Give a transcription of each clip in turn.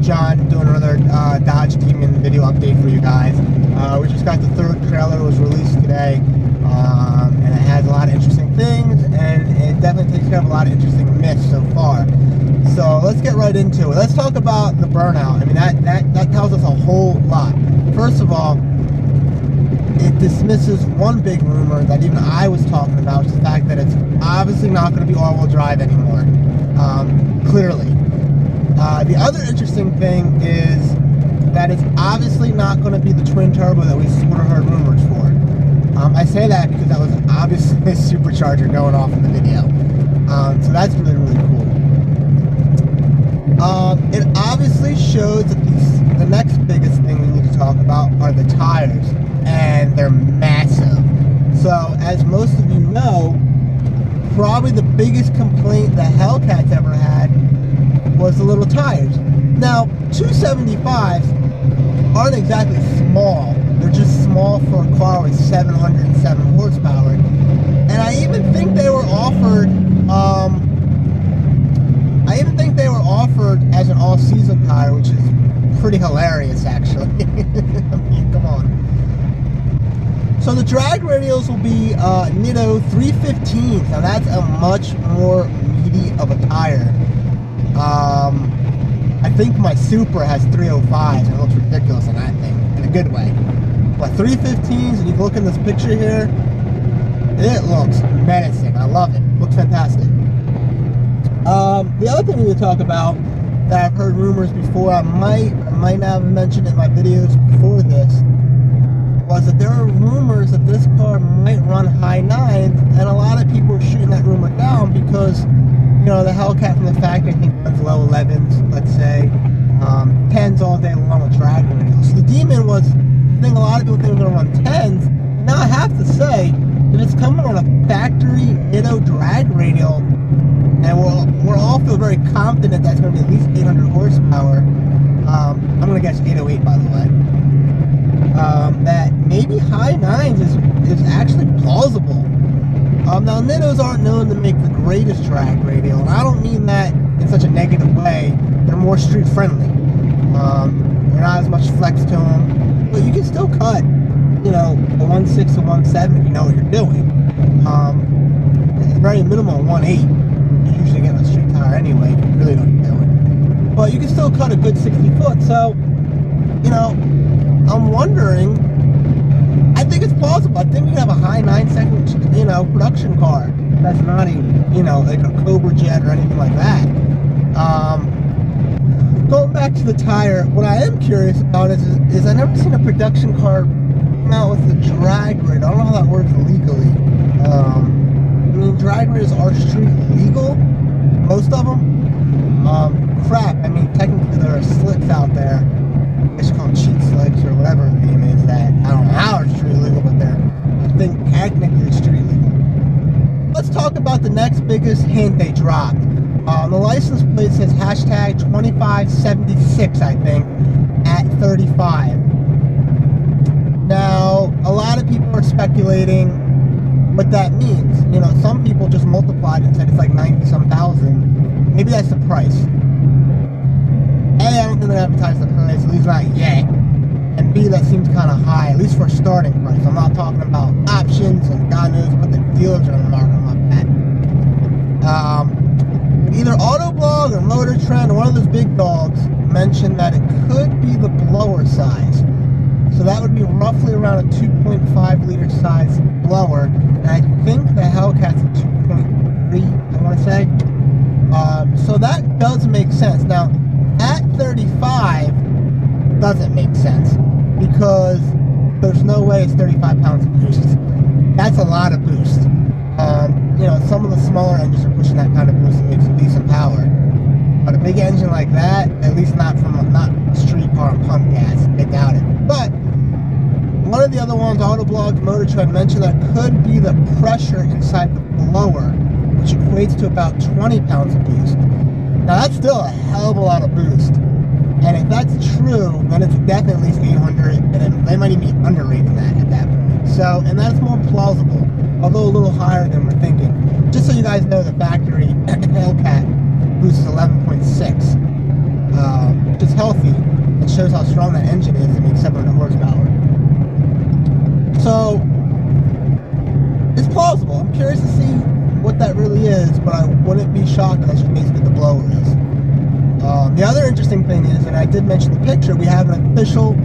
John doing another Dodge Demon video update for you guys. We just got the third trailer. It was released today, and it has a lot of interesting things, and it definitely takes care of a lot of interesting myths so far. So let's get right into it. Let's talk about the burnout. I mean, that tells us a whole lot. First of all, it dismisses one big rumor that even I was talking about, which is the fact that it's obviously not going to be all-wheel drive anymore. Clearly. The other interesting thing is that it's obviously not going to be the twin turbo that we sort of heard rumors for. I say that because that was obviously a supercharger going off in the video. So that's really, really cool. It obviously shows that the next biggest thing we need to talk about are the tires, and they're massive. So as most of you know, probably the biggest complaint the Hellcats ever had was the little tires. Now, 275s aren't exactly small. They're just small for a car with 707 horsepower. And I even think they were offered as an all-season tire, which is pretty hilarious, actually. I mean, come on. So the drag radials will be Nitto 315s. Now that's a much more meaty of a tire. I think my Supra has 305s, and it looks ridiculous in that thing, in a good way. But 315s, and you can look in this picture here, it looks menacing. I love it. Looks fantastic. The other thing we need to talk about that I've heard rumors before, I might not have mentioned in my videos before this, was that there are rumors that this car might run high nines, and a lot of people are shooting that rumor down because, you know, the Hellcat from the factory, I think, runs low 11s, let's say, 10s all day long with drag radials. So the Demon was, I think a lot of people think we're going to run 10s. Now I have to say that it's coming on a factory Nitto drag radial, and we'll all feel very confident that it's going to be at least 800 horsepower. I'm going to guess 808, by the way. That maybe high nines is actually plausible. Now, Nittos aren't known to make the greatest drag radial, and I don't mean that in such a negative way. They're more street friendly. They're not as much flex to them, but you can still cut, you know, a 1.6 to 1.7 if you know what you're doing. Very minimal 1.8. You usually get a street tire anyway if you really know what you're doing. But you can still cut a good 60 foot, so, you know, I'm wondering, I think it's plausible. I think you have a high 9-second, you know, production car that's not even, you know, like a Cobra Jet or anything like that. Going back to the tire, what I am curious about is I've never seen a production car come out with a drag radial. I don't know how that works legally. I mean, drag radials are street legal, most of them. Crap, I mean, technically there are slicks out there. I guess you call them cheat slicks or whatever the name is that. I don't know how they're street legal, but I think technically street legal. Let's talk about the next biggest hint they dropped. The license plate says hashtag 2576, I think, at 35. Now, a lot of people are speculating what that means. You know, some people just multiplied and said it's like 90-some thousand. Maybe that's the price. A, I don't think they advertise the price, at least not yet. And B, that seems kind of high, at least for a starting price. I'm not talking about options and God knows what the dealers are marking them up at. Either Autoblog or Motor Trend or one of those big dogs mentioned that it could be the blower size. So that would be roughly around a 2.5 liter size blower. And I think the Hellcat's a 2.3, I want to say. So that does make sense. Now, at 35, doesn't make sense because there's no way it's 35 pounds of boost. That's a lot of boost. You know, some of the smaller engines are pushing that kind of boost and makes some decent power. But a big engine like that, at least not a street car and pump gas, I doubt it. But one of the other ones, Autoblog, Motor Trend, mentioned that could be the pressure inside the blower, which equates to about 20 pounds of boost. Now that's still a hell of a lot of boost. And if that's true, then it's definitely at least 800, and they might even be underrating that at that point. So, and that's more plausible, although a little higher than we're thinking. Just so you guys know, the factory Hellcat boost is 11.6. which is healthy and shows how strong that engine is and makes 700 horsepower. So it's plausible. I'm curious to see what that really is, but I wouldn't be shocked if that's just basically the blower is. The other interesting thing is, and I did mention the picture, we have an official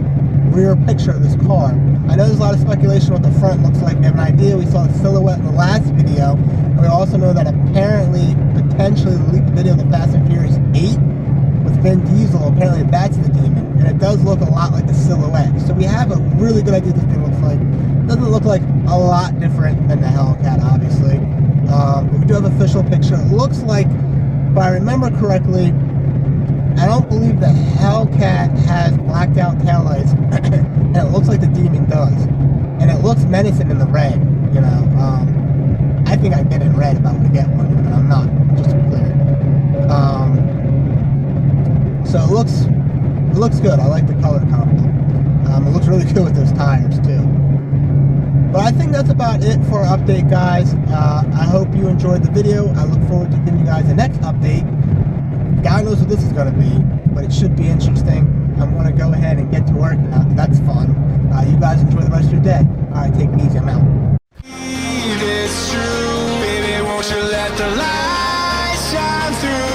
rear picture of this car. I know there's a lot of speculation what the front looks like. We have an idea. We saw the silhouette in the last video. And we also know that apparently, potentially, the leaked video of the Fast and Furious 8 with Vin Diesel, apparently that's the Demon. And it does look a lot like the silhouette. So we have a really good idea what this thing looks like. It doesn't look like a lot different than the Hellcat, obviously. But we do have an official picture. It looks like, if I remember correctly, I don't believe the Hellcat has blacked out taillights, and it looks like the Demon does. And it looks menacing in the red, you know. I think I'd get in red if I were to get one, but I'm not, just to be clear. So it looks good. I like the color combo. It looks really good with those tires, too. But I think that's about it for our update, guys. I hope you enjoyed the video. I look forward to giving you guys the next update. God knows what this is going to be, but it should be interesting. I'm going to go ahead and get to work now. That's fun. You guys enjoy the rest of your day. All right, take it easy. I'm out. It's true, baby, won't you let the light shine through?